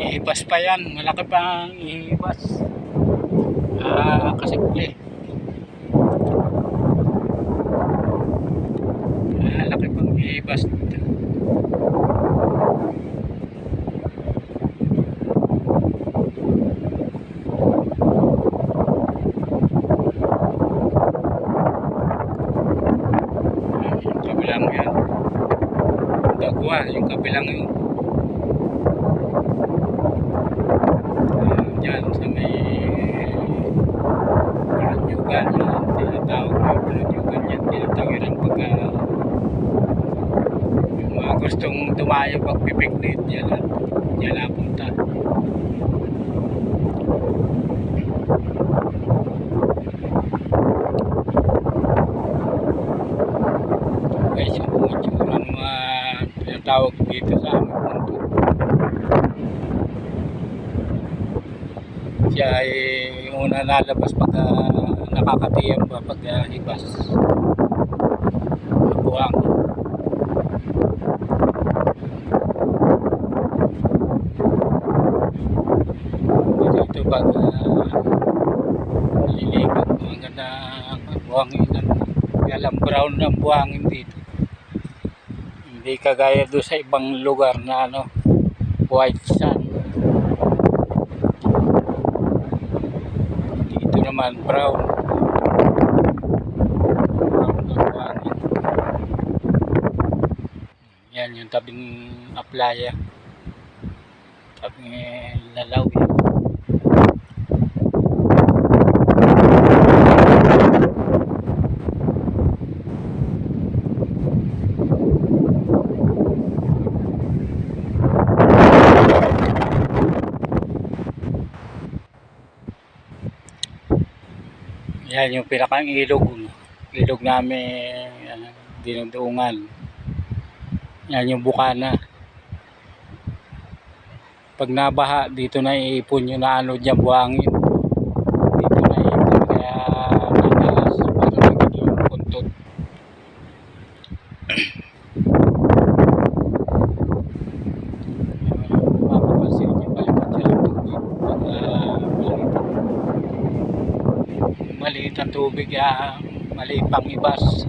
Ihibas pa yan, malaki pa ang ihibas. Kasikli. Malaki pang ihibas dito. Yung kabilang yan. Dagwa, yung kabilang yun. Diyan sa may Bulanyugan yan, tinatawag na Bulanyugan yan, tinatawiran pagka yung mga gustong tumayo pagpipiknit yan napunta. Guys, yung itsura ng mga tinatawag dito sa aming punto. Siya ay una nalabas pagka nakakatiyam ba pagka hibas buwang. Dito pag naliligot ang ganda buwangin, alam brown ng buwangin dito, hindi kagaya doon sa ibang lugar na white sand. Dito naman brown ng buwangin. Yan yung tabing aplaya, tabing lalaw yan. Yan yung pinakang ilog namin, dinudungan. Yan yung bukana. Pag nabaha dito na iipon yung diyan buhangin. Dito na iipon kaya nataas para magiging yung puntot. Mapapansin nyo palipad sa lubog dito. Maliit ang tubig, maliit pang ibas.